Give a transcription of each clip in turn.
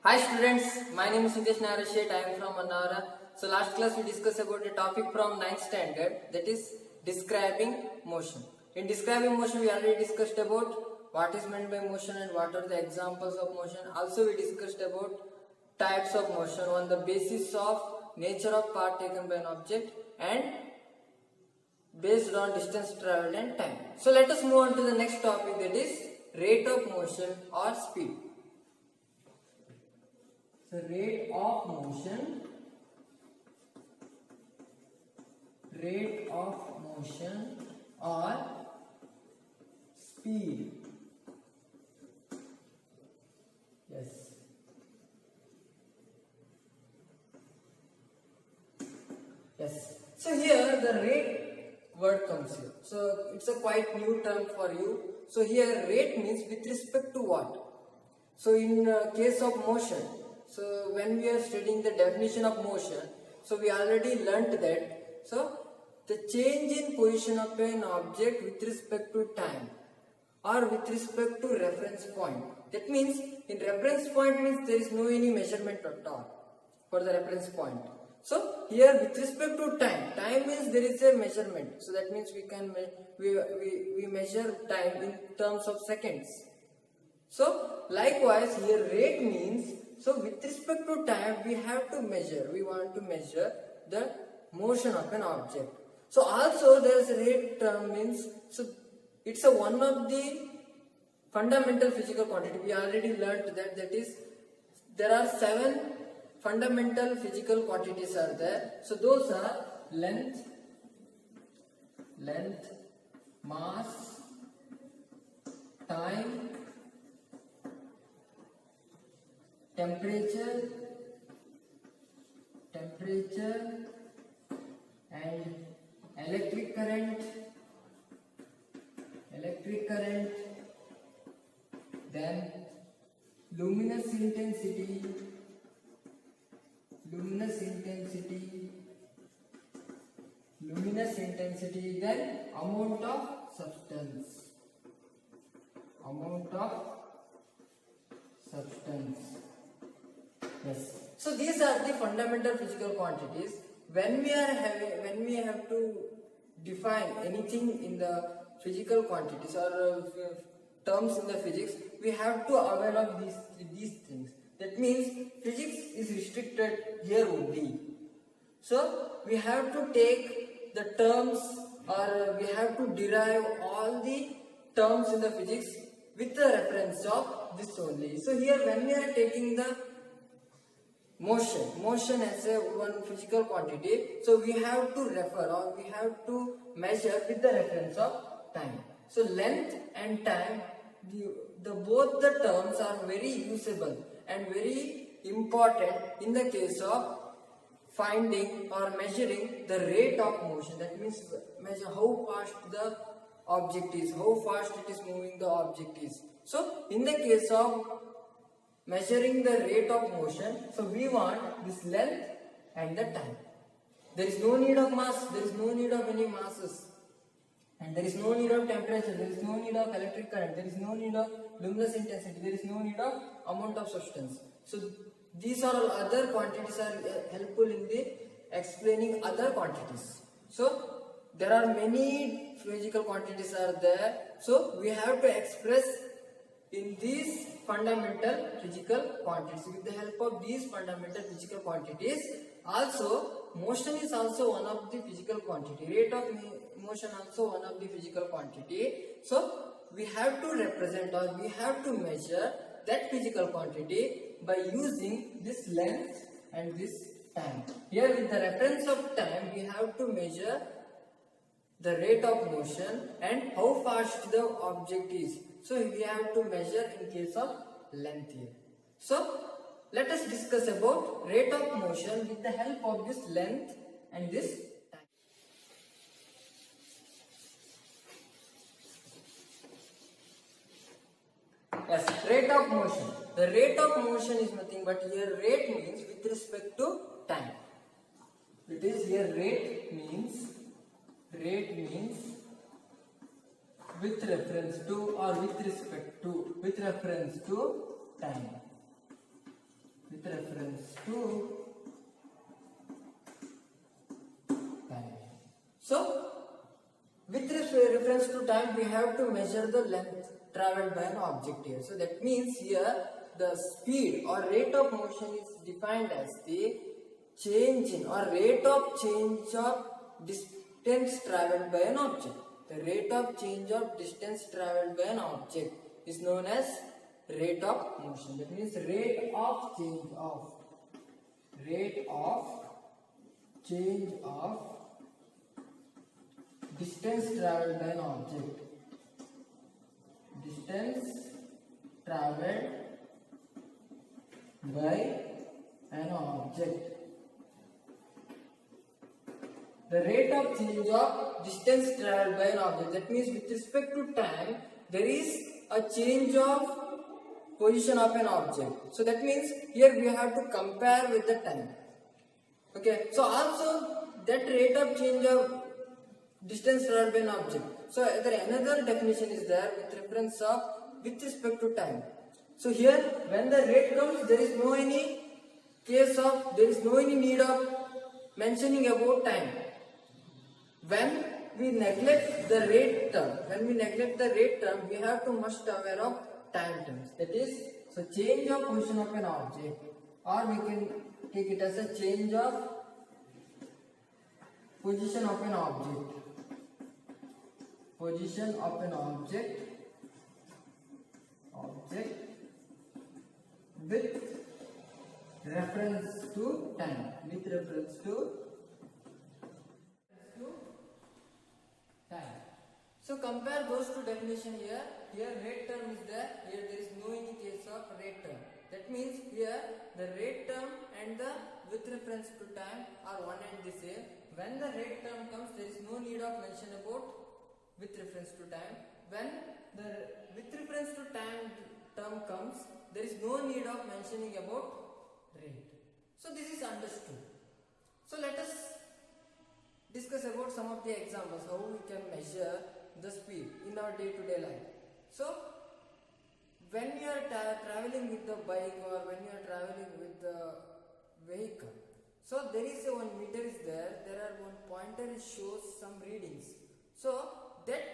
Hi students, my name is Nitesh Narashet. I am from Manara. So last class we discussed about a topic from 9th standard, that is describing motion. In describing motion we already discussed about what is meant by motion and what are the examples of motion. Also we discussed about types of motion on the basis of nature of part taken by an object and based on distance traveled and time. So let us move on to the next topic, that is rate of motion or speed. So rate of motion or speed. Yes. So here the rate word comes here. So it's a quite new term for you. So here rate means with respect to what? So in case of motion, so when we are studying the definition of motion, so we already learnt that, so the change in position of an object with respect to time or with respect to reference point. That means in reference point means there is no any measurement at all for the reference point. So here with respect to time means there is a measurement. So that means we can we measure time in terms of seconds. So likewise here rate means, so with respect to time we have to measure, we want to measure the motion of an object. So also there is rate term means, so it's a one of the fundamental physical quantity. We already learnt that is there are 7 fundamental physical quantities are there. So those are length, mass, time, temperature and electric current, then luminous intensity, then amount of substance. Yes. So these are the fundamental physical quantities. When we have to define anything in the physical quantities or terms in the physics, we have to aware of these things. That means physics is restricted here only. So we have to take the terms, or we have to derive all the terms in the physics with the reference of this only. So here when we are taking the motion as a one physical quantity, so we have to refer or we have to measure with the reference of time. So length and time, both the terms are very usable and very important in the case of finding or measuring the rate of motion. That means measure how fast the object is, how fast it is moving the object is. So in the case of measuring the rate of motion, so we want this length and the time. There is no need of mass, there is no need of any masses, and there is no need of temperature, there is no need of electric current, there is no need of luminous intensity, there is no need of amount of substance. So these are all other quantities are helpful in the explaining other quantities. So there are many physical quantities are there. So we have to express in these fundamental physical quantities. With the help of these fundamental physical quantities, also motion is also one of the physical quantity. Rate of motion also one of the physical quantity. So we have to represent or we have to measure that physical quantity by using this length and this time. Here with the reference of time we have to measure the rate of motion and how fast the object is. So we have to measure in case of length here. So let us discuss about rate of motion with the help of this length and this time. Yes, rate of motion. The rate of motion is nothing but here rate means with respect to time. It is here rate means with reference to or with respect to time. with reference to time. So with reference to time, we have to measure the length traveled by an object here. So that means here the speed or rate of motion is defined as the change in or rate of change of distance traveled by an object. The rate of change of distance traveled by an object is known as rate of motion. That means rate of change of distance traveled by an object. Distance traveled by an object. The rate of change of distance traveled by an object. That means with respect to time, there is a change of position of an object. So that means here we have to compare with the time. Okay. So also that rate of change of distance traveled by an object. So there another definition is there with respect to time. So here when the rate comes, there is no any need of mentioning about time. When we neglect the rate term, we have to must aware of time terms. That is, so change of position of an object, or we can take it as a change of position of an object. Position of an object with reference to time. So compare those two definitions here. Here rate term is there. Here there is no any case of rate term. That means here the rate term and the with reference to time are one and the same. When the rate term comes, there is no need of mention about with reference to time. When the with reference to time term comes, there is no need of mentioning about rate. So this is understood. So let us discuss about some of the examples how we can measure the speed in our day-to-day life. So when you are traveling with the bike or when you are traveling with the vehicle, so there is a 1 meter is there. There are one pointer shows some readings. So that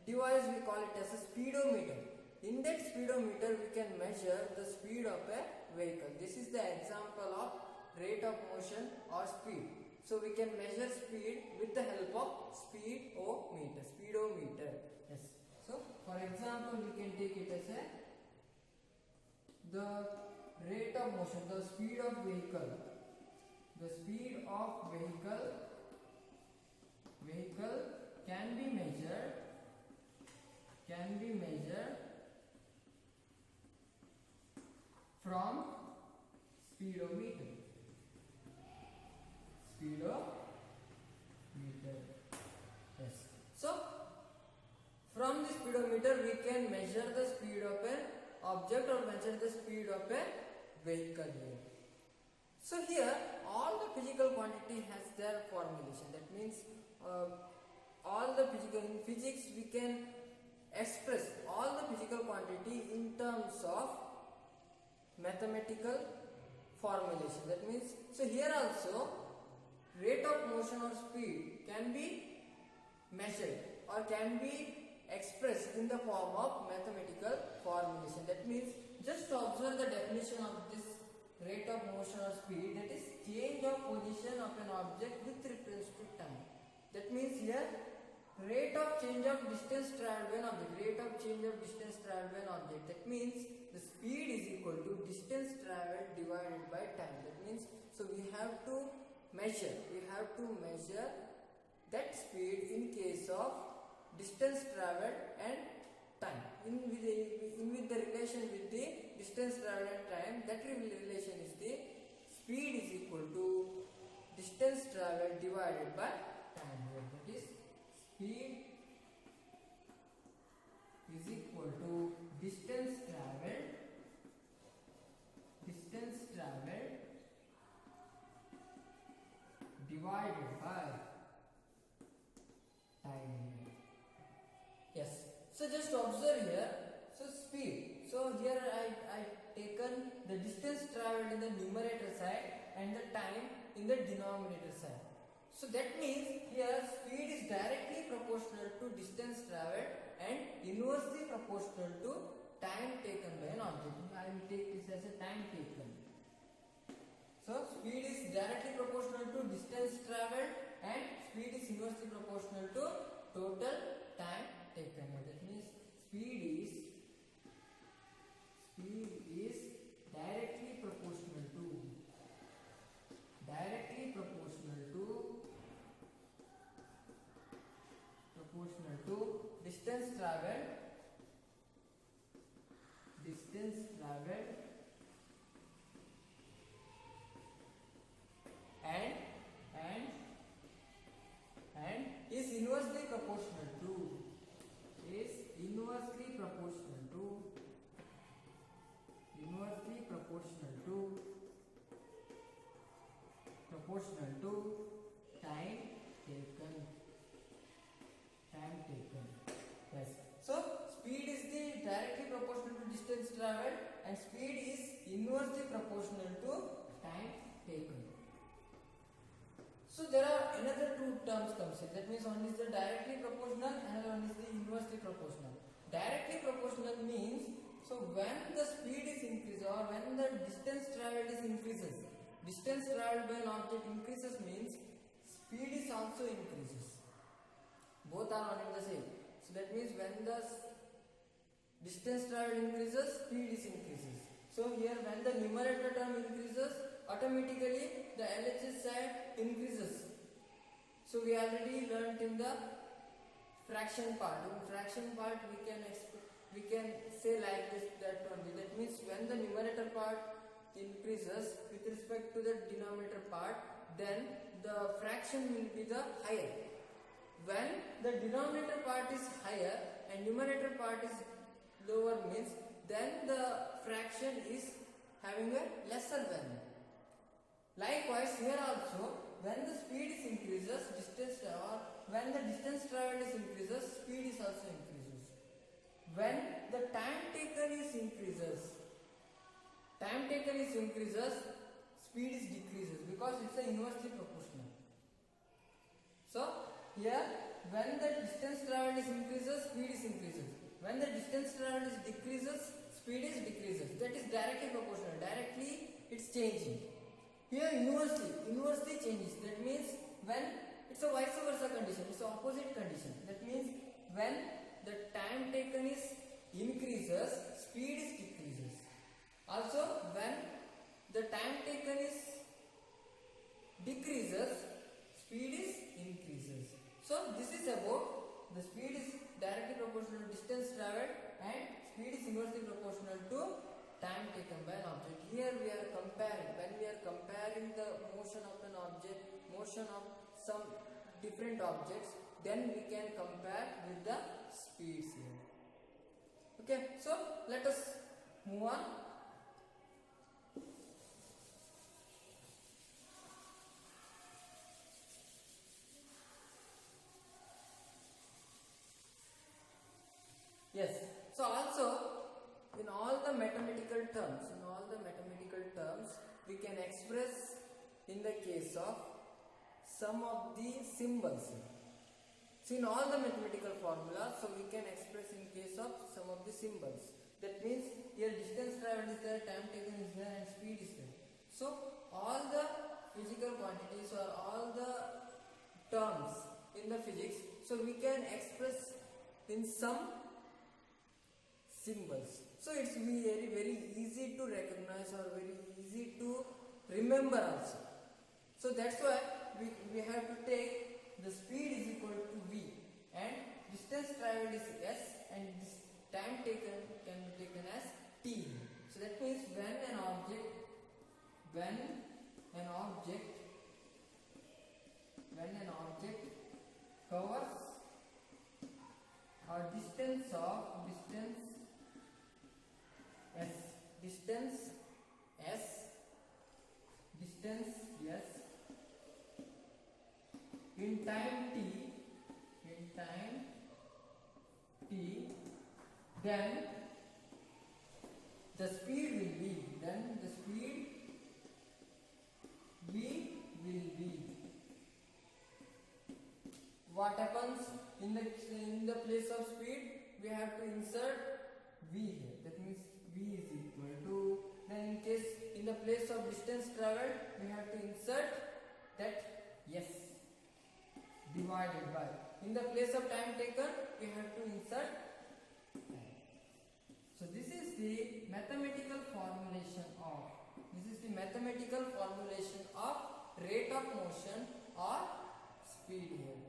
device we call it as a speedometer. In that speedometer we can measure the speed of a vehicle. This is the example of rate of motion or speed. So we can measure speed with the help of speedometer. Yes. So for example, we can take it as the rate of motion, the speed of vehicle. The speed of vehicle can be measured from speedometer. Yes. So from the speedometer we can measure the speed of an object or measure the speed of a vehicle here. So here all the physical quantity has their formulation. That means all the in physics we can express all the physical quantity in terms of mathematical formulation. That means, so here also rate of motion or speed can be measured or can be expressed in the form of mathematical formulation. That means just observe the definition of this rate of motion or speed, that is change of position of an object with reference to time. That means here rate of change of distance traveled by an object. That means the speed is equal to distance traveled divided by time. That means, so we have to measure that speed in case of distance traveled and time. With the relation with the distance traveled and time, that relation is the speed is equal to distance traveled divided by time. That is speed is equal to distance traveled divided by time. Yes. So just observe here. So speed. So here I taken the distance traveled in the numerator side and the time in the denominator side. So that means here speed is directly proportional to distance traveled and inversely proportional to time taken by an object. I will take this as a time taken. So speed is directly proportional to distance traveled and speed is inversely proportional to total time taken. That means speed is directly proportional to distance traveled and is inversely proportional to time taken. Yes. So speed is directly proportional to distance traveled and speed is inversely proportional to time taken. So there are another two terms comes in. That means one is the directly proportional, another one is the inversely proportional. Directly proportional means, so when the speed is increased or when the distance traveled is increases, distance traveled by an object increases means speed is also increases. Both are one and the same. So that means when the distance traveled increases, speed is increases. So here when the numerator term increases, automatically the LHS side increases. So we already learnt in the fraction part. In fraction part we can say like this, that only. That means when the numerator part increases with respect to the denominator part, then the fraction will be the higher. When the denominator part is higher and numerator part is lower means then the fraction is having a lesser value. Likewise here also when the speed is increases, when the distance traveled is increases, speed is also increases. When the time taken is increases, speed is decreases because it's inversely proportional. So here when the distance traveled is increases, speed is increases. When the distance traveled is decreases, speed is decreases. That is directly proportional. Directly it's changing. Here inversely changes. That means when it's a vice versa condition, it's the opposite condition. That means when the time taken is increases, speed is decreases. Also when the time taken is decreases, speed is increases. So this is about the speed is directly proportional to distance traveled and speed is inversely proportional to time taken by an object. Here we are comparing, when we are comparing the motion of an object, motion of some different objects, then we can compare with the speeds here. Okay, so let us move on. Yes, so also in all the mathematical terms, we can express in the case of some of the symbols. So in all the mathematical formulas, so we can express in case of some of the symbols. That means here distance traveled is there, time taken is there, and speed is there. So all the physical quantities or all the terms in the physics, so we can express in some symbols. So it's very easy to recognize or very easy to remember also. So that's why we have to take the speed is equal to V and distance traveled is S and this time taken can be taken as T. So that means when an object covers a distance S in time t, then the speed in the place of speed we have to insert v here. That means v is equal to, then in case in the place of distance traveled we have to insert that s divided by, in the place of time taken we have to insert time. So this is the mathematical formulation of rate of motion or speed here.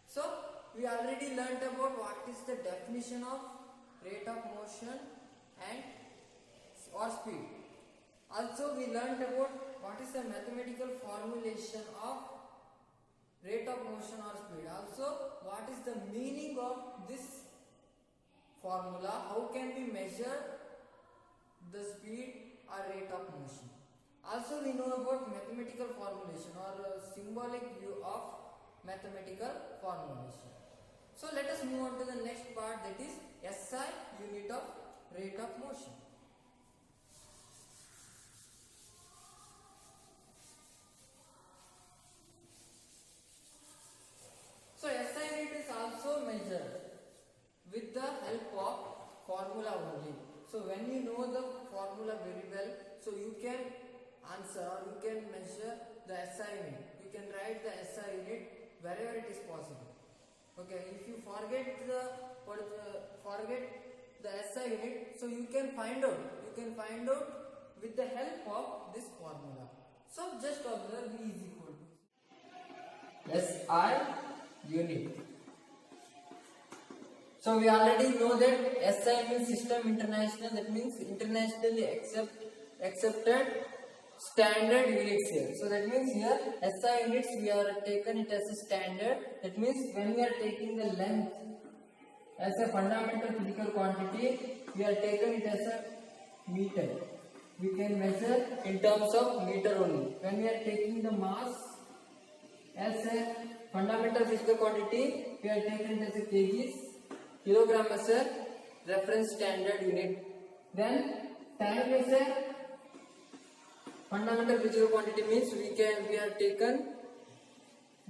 So we already learnt about what is the definition of rate of motion and or speed. Also we learnt about what is the mathematical formulation of rate of motion or speed. Also what is the meaning of this formula, how can we measure the speed or rate of motion. Also we know about mathematical formulation or symbolic view of mathematical formulation. So let us move on to the next part, that is SI, unit of rate of motion. So SI unit is also measured with the help of formula only. So when you know the formula very well, so you can answer or you can measure the SI unit. You can write the SI unit wherever it is possible. Okay, if you forget the SI unit, so you can find out with the help of this formula. So just observe V is equal to SI unit. So we already know that SI means System International, that means internationally accepted standard units here. So that means here SI units we are taken it as a standard. That means when we are taking the length as a fundamental physical quantity, we are taken it as a meter. We can measure in terms of meter only. When we are taking the mass as a fundamental physical quantity, we are taken it as a kgs. Kilogram as a reference standard unit. Then time as a fundamental physical quantity means we are taken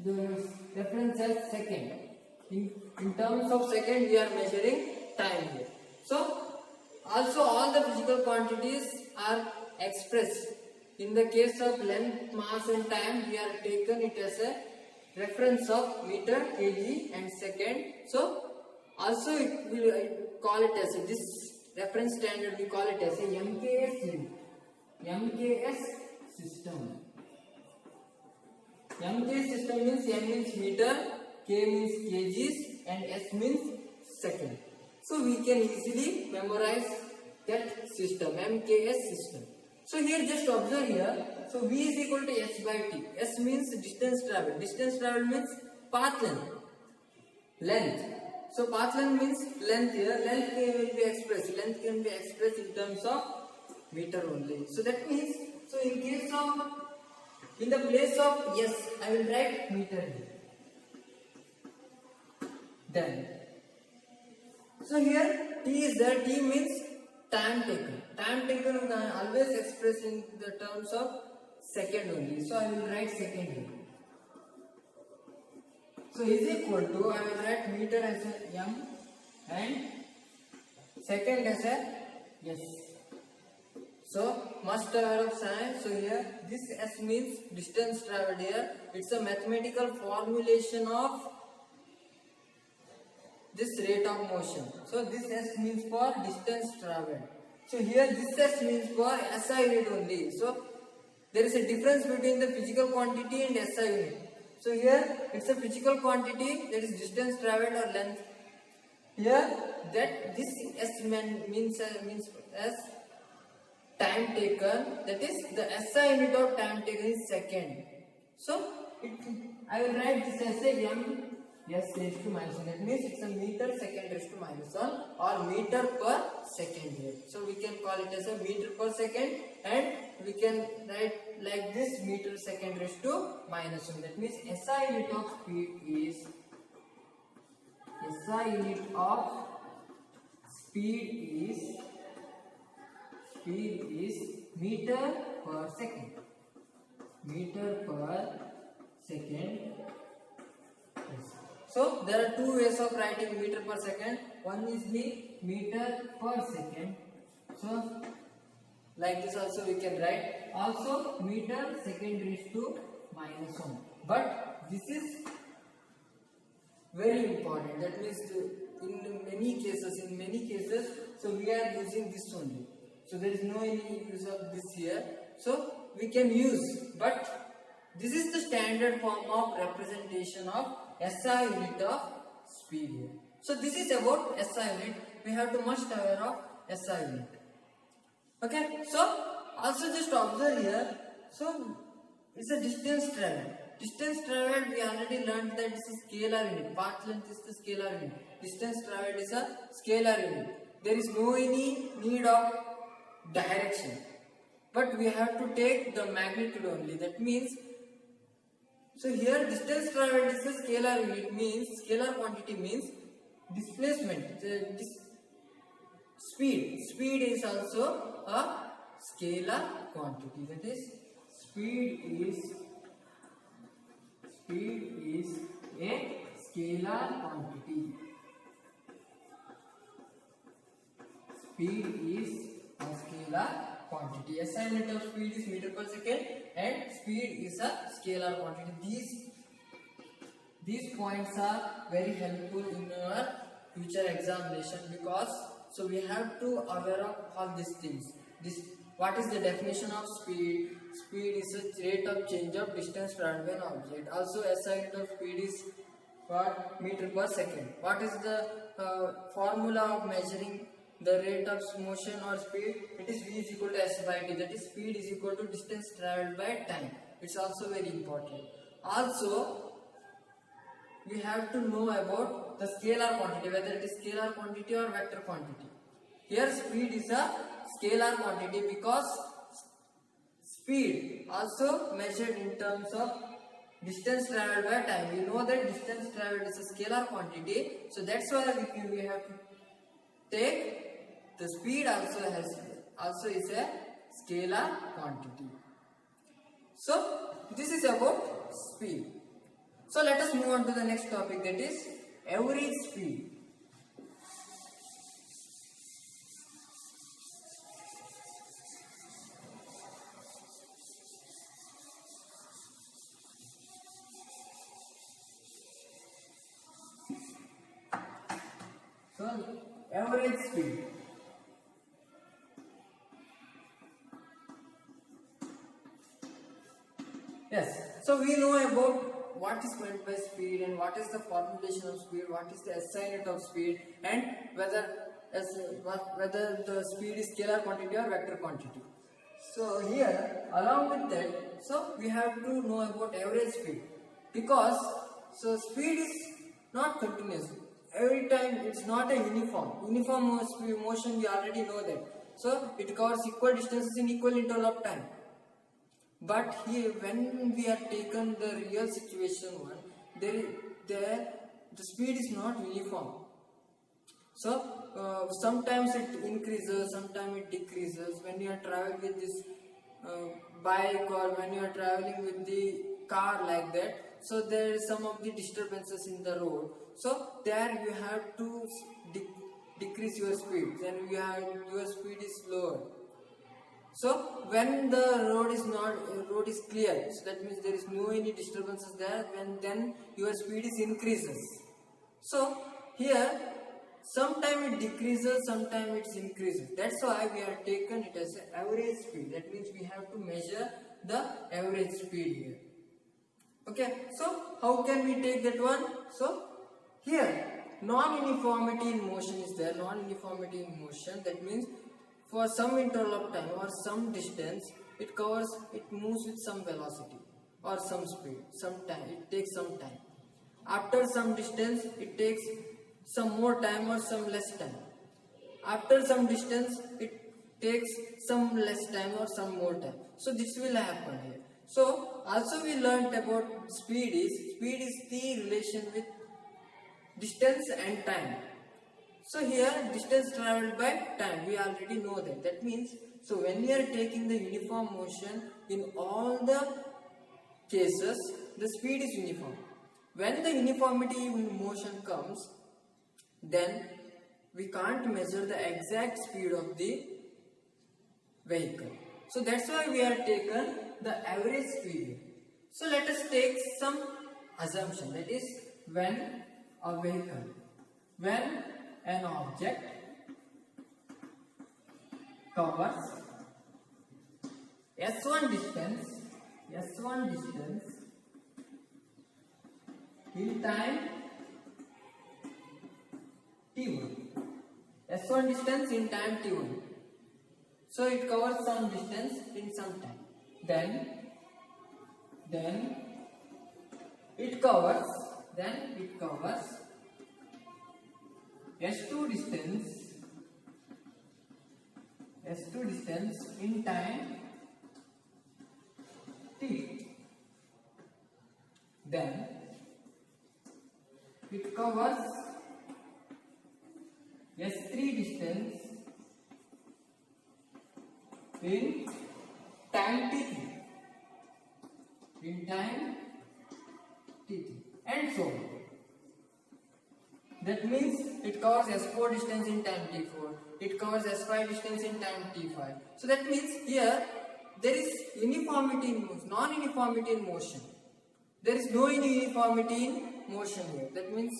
the reference as second. In terms of second we are measuring time here. So also all the physical quantities are expressed. In the case of length, mass and time, we are taken it as a reference of meter, kg and second. So also it will call it as this reference standard, we call it as a MKS unit. MKS system. MKS system means M means meter, K means kgs and S means second. So we can easily memorize that system, MKS system. So here just observe here. So V is equal to S by T. S means distance traveled. Distance traveled means path length. So path length means length here. Length will be expressed. Length can be expressed in terms of meter only. So that means, so in the place of S, I will write meter here. Then, so here T is there. T means time taken. Time taken is always expressed in the terms of second only. So I will write second here. So is equal to, I will write meter as a M and second as a S. So must aware of sign. So here this S means distance traveled here. It's a mathematical formulation of this rate of motion. So this S means for distance traveled. So here this S means for SI unit only. So there is a difference between the physical quantity and SI unit. So here it's a physical quantity, that is distance traveled or length. Here that this S means as time taken, that is the SI unit of time taken is second. So I will write this as a M S raised to minus 1. That means it's a meter second raised to minus 1 or meter per second here. So we can call it as a meter per second and we can write like this, meter second raised to minus 1. That means SI unit of speed is meter per second. Meter per second. So there are two ways of writing meter per second. One is the meter per second. So like this also we can write. Also meter second raised to -1. But this is very important. That means in many cases, so we are using this only. So there is no any use of this here. So we can use, but this is the standard form of representation of SI unit of speed here. So this is about SI unit. We have to must aware of SI unit. Okay. So also just observe here. So it's a distance traveled. Distance traveled, we already learned that it's a scalar unit. Path length is the scalar unit. Distance traveled is a scalar unit. There is no any need of direction, but we have to take the magnitude only. That means, so here distance traveled is a scalar unit, means scalar quantity means displacement. Speed is also a scalar quantity. That is, speed is a scalar quantity. Speed is a scalar quantity. SI unit of speed is meter per second and speed is a scalar quantity. These points are very helpful in our future examination, because so we have to aware of all these things. What is the definition of speed? Speed is a rate of change of distance traveled by an object. Also SI unit of speed is what? Meter per second. What is the formula of measuring the rate of motion or speed? It is V is equal to S by T. That is, speed is equal to distance traveled by time. It's also very important. Also, we have to know about the scalar quantity, whether it is scalar quantity or vector quantity. Here speed is a scalar quantity because speed also measured in terms of distance traveled by time. We know that distance traveled is a scalar quantity, so that's why we have to take the speed also is a scalar quantity. So this is about speed. So let us move on to the next topic, that is average speed. So average speed. Yes, so we know about what is meant by speed and what is the formulation of speed, what is the SI unit of speed, and whether the speed is scalar quantity or vector quantity. So here, along with that, so we have to know about average speed, because so speed is not continuous. Every time it's not a uniform motion. We already know that. So it covers equal distances in equal interval of time. But here, when we are taken the real situation one, the speed is not uniform. So sometimes it increases, sometimes it decreases. When you are traveling with this bike, or when you are traveling with the car like that, so there is some of the disturbances in the road. So there you have to decrease your speed. Then your speed is lower. So when the road is clear, so that means there is no any disturbances there. Then your speed is increases. So here, sometime it decreases, sometime it increases. That's why we have taken it as an average speed. That means we have to measure the average speed here. Okay. So how can we take that one? So here, non-uniformity in motion is there. Non-uniformity in motion. That means for some interval of time or some distance, it moves with some velocity or some speed. It takes some time. After some distance, it takes some more time or some less time. After some distance, it takes some less time or some more time. So this will happen here. So also we learned about speed is the relation with distance and time. So here distance traveled by time, we already know that. That means, so when we are taking the uniform motion, in all the cases the speed is uniform. when the uniformity in motion comes, then we can't measure the exact speed of the vehicle. So that's why we have taken the average speed. So let us take some assumption, that is when an object covers s1 distance in time t1. S1 distance in time t1. So it covers some distance in some time. Then it covers S2 distance in time t. Then it covers S3 distance in time t3. And so on. That means it covers S4 distance in time t4. It covers S5 distance in time t5. So that means here there is uniformity in motion, non-uniformity in motion. There is no uniformity in motion here. That means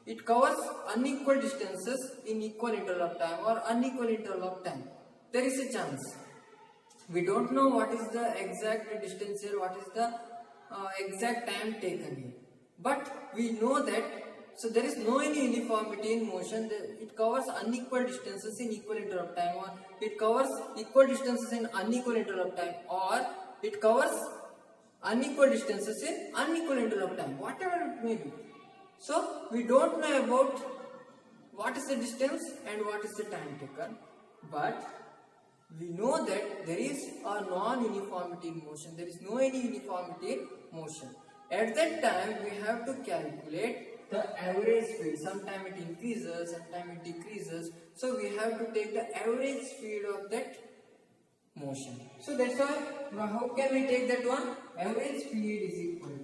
it covers unequal distances in equal interval of time or unequal interval of time. There is a chance. We don't know what is the exact distance here, what is the exact time taken here. But we know that, so there is no any uniformity in motion. It covers unequal distances in equal interval of time, or it covers equal distances in unequal interval of time, or it covers unequal distances in unequal interval of time, whatever it may be. So we don't know about what is the distance and what is the time taken, but we know that there is a non-uniformity in motion. There is no any uniformity in motion. At that time, we have to calculate the average speed. Sometimes it increases, sometimes it decreases. So we have to take the average speed of that motion. So that's why, how can we take that one? Average speed is equal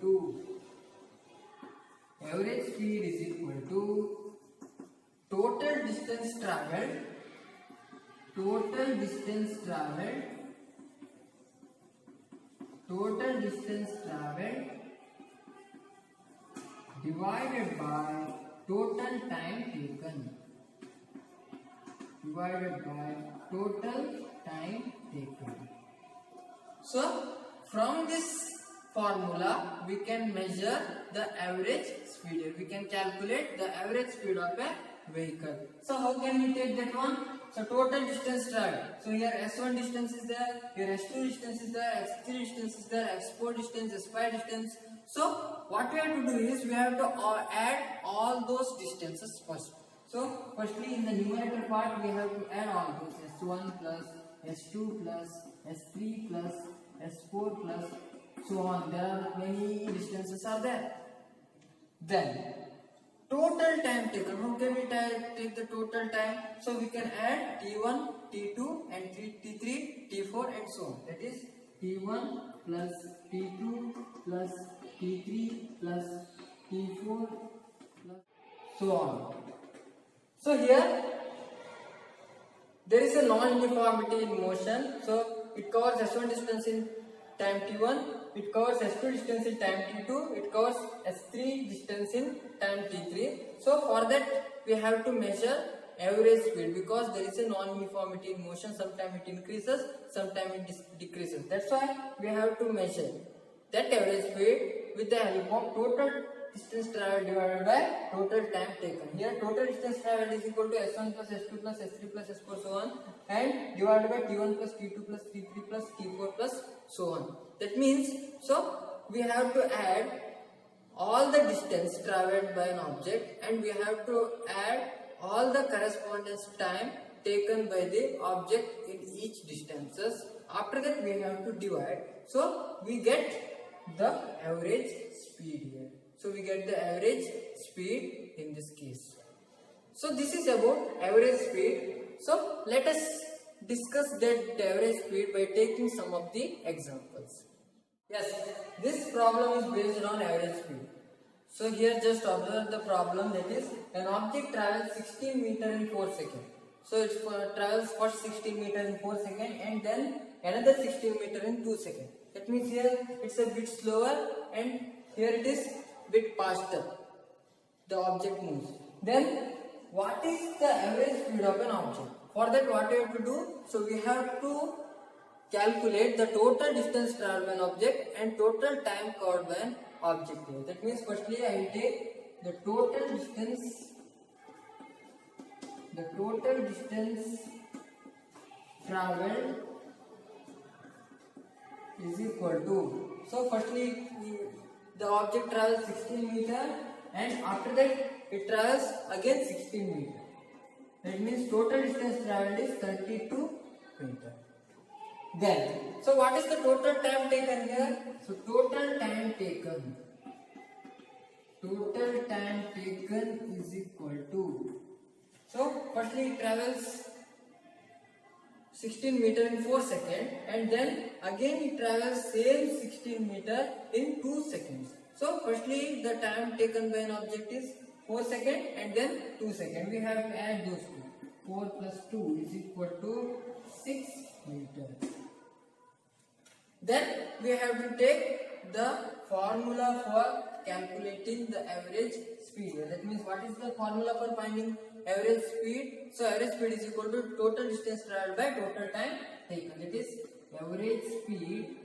to total distance traveled divided by total time taken. So from this formula we can measure the average speed. We can calculate the average speed of a vehicle. So how can we take that one? So total distance traveled. So here S1 distance is there, here S2 distance is there, S3 distance is there, S4 distance, S5 distance. So what we have to do is we have to add all those distances first. So firstly in the numerator part we have to add all those S1 plus S2 plus S3 plus S4 plus so on. There are many distances are there. Then total time taken. How can we take the total time? So we can add T1, T2 and T3, T4 and so on. That is T1 plus T2 plus T3 plus T4 plus so on. So here there is a non-uniformity in motion. So it covers S1 distance in time T1, it covers S2 distance in time T2, it covers S3 distance in time T3. So for that we have to measure average speed because there is a non-uniformity in motion. Sometimes it increases, sometimes it decreases. That's why we have to measure that average speed with the help of total distance traveled divided by total time taken. Here total distance traveled is equal to S1 plus S2 plus S3 plus S4 so on, and divided by T1 plus T2 plus T3 plus T4 plus so on. That means, so we have to add all the distance traveled by an object and we have to add all the correspondence time taken by the object in each distances. After that we have to divide. So we get the average speed here. So we get the average speed in this case. So this is about average speed. So let us discuss that average speed by taking some of the examples. Yes, this problem is based on average speed. So here just observe the problem, that is an object travels 16 meters in 4 seconds. So it travels first 16 meters in 4 seconds and then another 16 meters in 2 seconds. That means here it's a bit slower and here it is bit faster. The object moves. Then what is the average speed of an object? For that what we have to do? So we have to calculate the total distance traveled by an object and total time covered by an object here. That means firstly I will take the total distance traveled is equal to, so firstly the object travels 16 meter and after that it travels again 16 meter. That means total distance traveled is 32 meter. Then, so what is the total time taken here? So total time taken is equal to, so firstly it travels 16 meter in 4 seconds and then again it travels same 16 meter in 2 seconds. So firstly the time taken by an object is 4 seconds and then 2 seconds. We have to add those two. 4 plus 2 is equal to 6 meters. Then we have to take the formula for calculating the average speed. That means what is the formula for finding average speed? So average speed is equal to total distance traveled by total time taken. That is average speed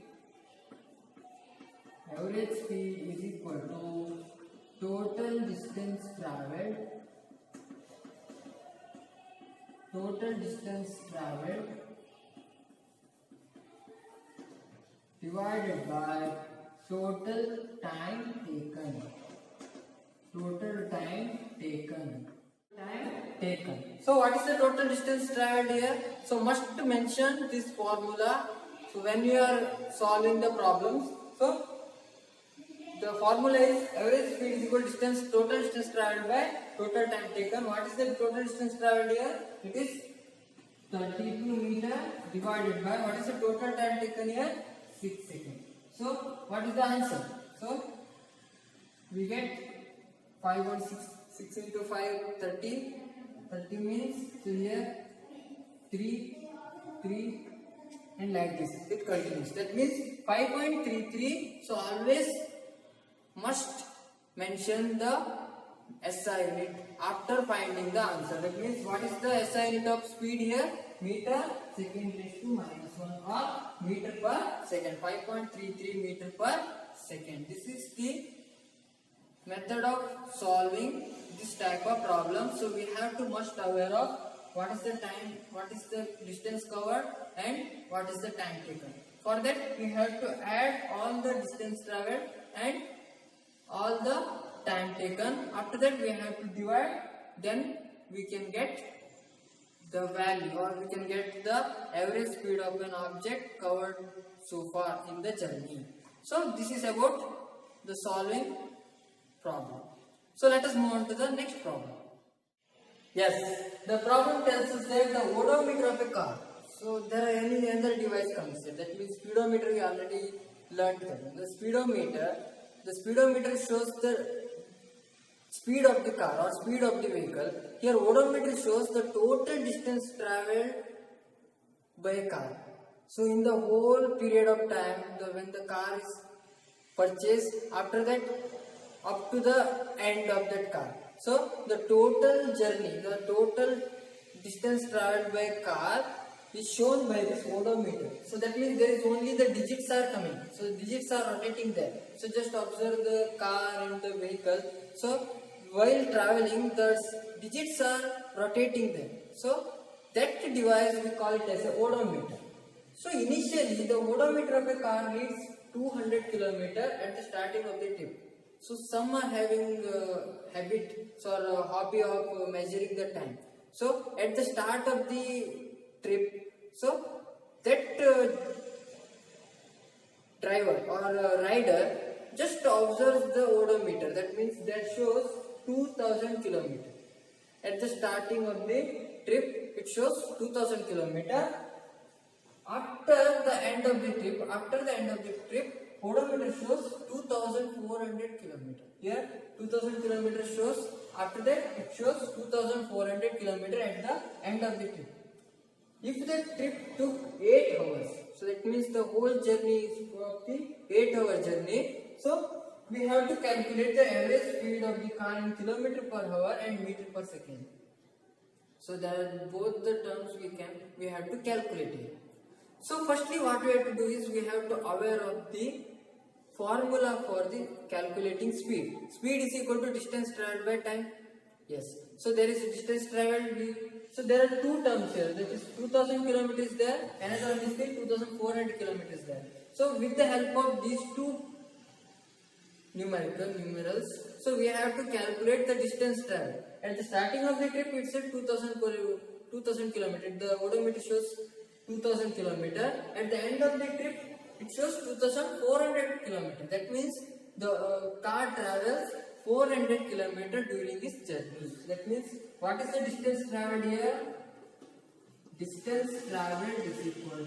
is equal to total distance traveled divided by total time taken. So what is the total distance traveled here? So must mention this formula. So when you are solving the problems, so the formula is average speed is equal to total distance traveled by total time taken. What is the total distance traveled here? It is 32 meter divided by, what is the total time taken here? 6 seconds. So what is the answer? So we get 6 into 5, 30. 30 means, so here 3 and like this it continues. That means 5.33. So always must mention the SI unit after finding the answer. That means what is the SI unit of speed here? Meter second raised to minus 1 or meter per second. 5.33 meter per second. This is the method of solving this type of problem. So we have to must aware of what is the time, what is the distance covered and what is the time taken. For that we have to add all the distance traveled and all the time taken. After that we have to divide, then we can get the value or we can get the average speed of an object covered so far in the journey. So this is about the solving problem. So let us move on to the next problem. Yes, the problem tells us that the odometer of a car. So there are any other device concept. That means speedometer we already learned that. The speedometer shows the speed of the car or speed of the vehicle. Here odometer shows the total distance traveled by a car. So in the whole period of time when the car is purchased, after that up to the end of that car. So the total journey, the total distance traveled by a car is shown by this odometer. So that means there is only the digits are coming. So the digits are rotating there. So just observe the car and the vehicle. So while traveling, the digits are rotating there. So that device we call it as a odometer. So initially the odometer of a car reads 200 km at the starting of the trip. So some are having habit or hobby of measuring the time. So at the start of the trip, so that driver or rider just observes the odometer. That means that shows 2000 km. At the starting of the trip, it shows 2000 km. After the end of the trip, odometer shows 2400 kilometer. Here 2000 kilometer shows. After that it shows 2400 kilometer at the end of the trip. If the trip took 8 hours, so that means the whole journey is of the 8-hour journey. So we have to calculate the average speed of the car in kilometer per hour and meter per second. So there are both the terms we have to calculate it. So firstly what we have to do is we have to aware of the formula for the calculating speed. Speed is equal to distance traveled by time. Yes. So there is a distance traveled. So there are two terms here. That is 2000 kilometers there. Another one is the 2400 kilometers there. So with the help of these two numerals, so we have to calculate the distance traveled. At the starting of the trip, it said 2000 kilometers. The odometer shows 2000 kilometers. At the end of the trip, it shows 2400 kilometers. That means the car travels 400 kilometers during this journey. That means what is the distance traveled here? Distance traveled is equal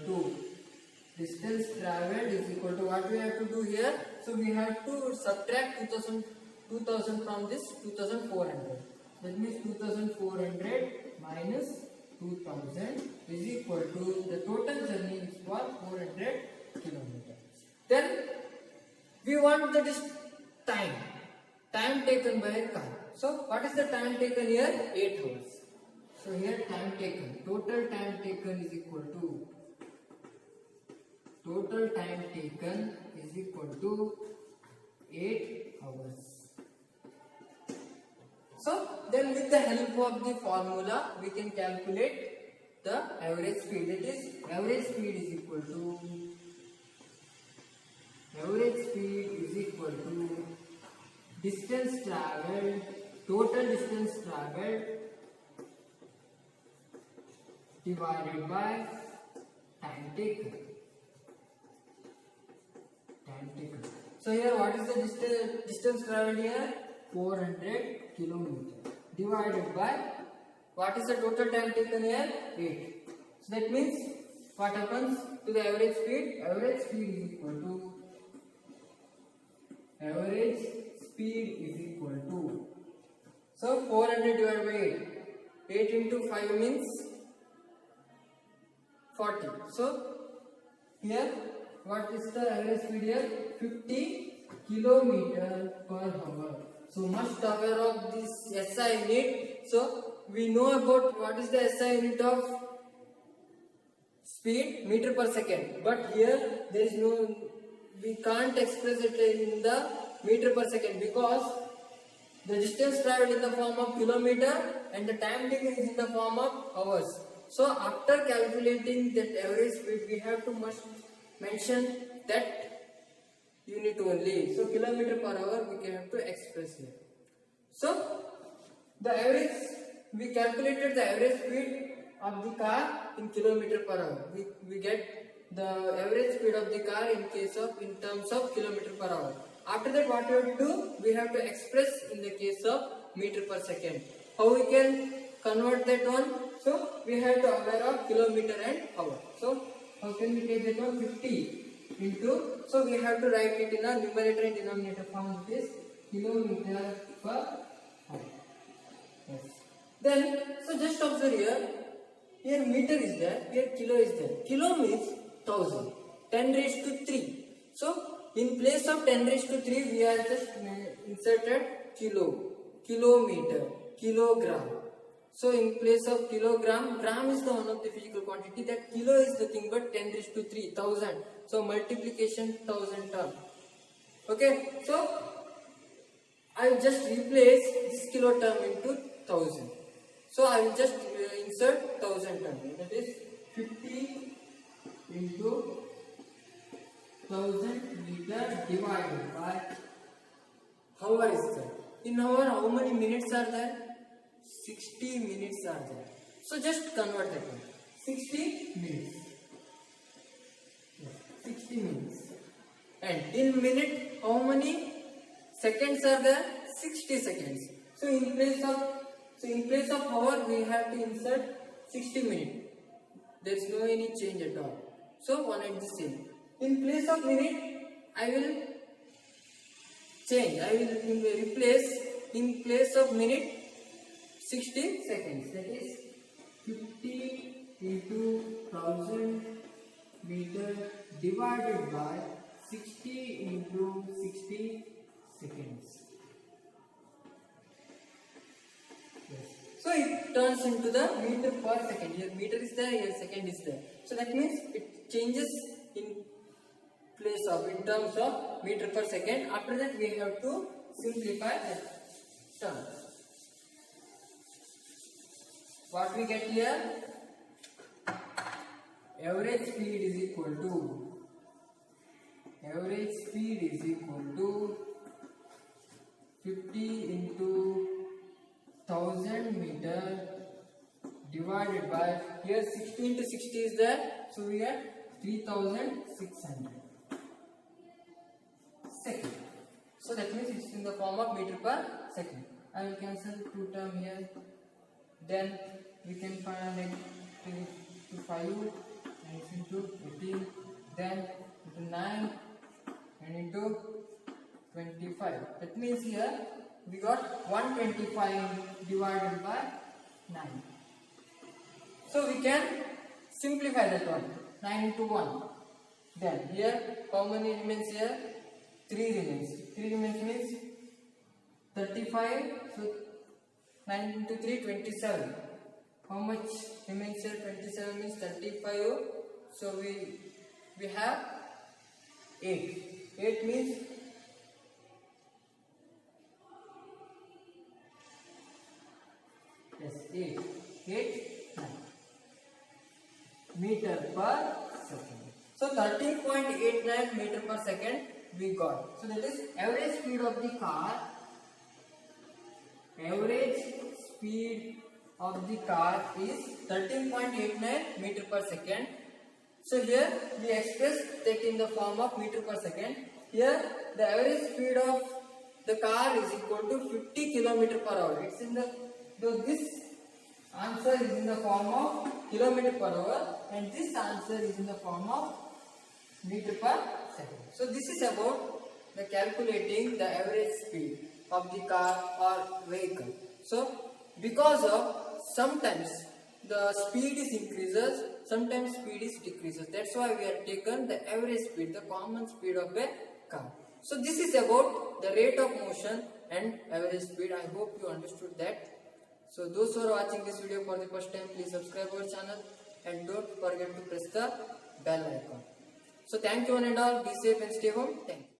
to what we have to do here. So we have to subtract 2000 from this 2400. That means 2400 minus 2000 is equal to the total journey is for 400 kilometers. Then we want the time taken by a car. So what is the time taken here? 8 hours. So here time taken, total time taken is equal to 8 hours. So then with the help of the formula we can calculate the average speed. That is average speed is equal to distance traveled, total distance traveled divided by time taken. So here what is the distance traveled here? 400 kilometers divided by what is the total time taken here? 8. So that means what happens to the average speed? Average speed is equal to so 400 divided by 8. 8 into 5 means 40. So here what is the average speed here? 50 kilometer per hour. So must aware of this SI unit. So we know about what is the SI unit of speed, meter per second. But here there is no, we can't express it in the meter per second because the distance traveled in the form of kilometer and the time taken is in the form of hours. So after calculating that average speed, we have to must mention that unit only. So kilometer per hour we can have to express here. So the average, we calculated the average speed of the car in kilometer per hour. We get the average speed of the car in terms of kilometer per hour. After that what we have to do? We have to express in the case of meter per second. How we can convert that one? So we have to aware of kilometer and hour. So how can we take that one? 50 into, so we have to write it in a numerator and denominator form. This kilometer per hour. Yes. Then so just observe here meter is there, here kilo is there. Kilo means 1000, 10 raised to 3. So in place of 10 raised to 3 we are just inserted kilo, kilometer, kilogram. So in place of kilogram, gram is the one of the physical quantity, that kilo is nothing but 10 raised to 3, 1000. So multiplication 1000 term. Okay, so I will just replace this kilo term into 1000. So I will just insert 1000 term. That is 50 into 1000 meter divided by hour is there. In hour, how many minutes are there? 60 minutes are there. So just convert that one. 60 minutes. 60 minutes. And in minute, how many seconds are there? 60 seconds. So in place of hour, we have to insert 60 minutes. There is no any change at all. So one at the same. In place of minute, I will change. I will replace in place of minute 60 seconds. That is 50 into 1000 meter divided by 60 into 60 seconds. Yes. So it turns into the meter per second. Here meter is there, here second is there. So that means it changes in place of, in terms of meter per second. After that we have to simplify the terms. What we get here? Average speed is equal to 50 into 1000 meter divided by, here 60 into 60 is there, so we get 3600 second. So that means it's in the form of meter per second. I will cancel two term here. Then we can find like 3 to 5 and into 18, then into 9 and into 25. That means here we got 125 divided by 9. So we can simplify that one. 9 into 1. Then here how many remains here? 3 remains. 3 remains means 35. So 9 into 3, 27. How much remains here? 27 means 35. So we have 8. 8 means yes, 8. 8, 9 meter per second. So 13.89 meter per second we got. So that is average speed of the car. Average speed of the car is 13.89 meter per second. So here we express that in the form of meter per second. Here the average speed of the car is equal to 50 kilometer per hour. It's in the, this answer is in the form of kilometer per hour and this answer is in the form of meter per second. So this is about the calculating the average speed of the car or vehicle. So because of sometimes the speed is increases, sometimes speed is decreases. That's why we have taken the average speed, the common speed of a car. So this is about the rate of motion and average speed. I hope you understood that. So those who are watching this video for the first time, please subscribe our channel and don't forget to press the bell icon. So thank you one and all. Be safe and stay home. Thank you.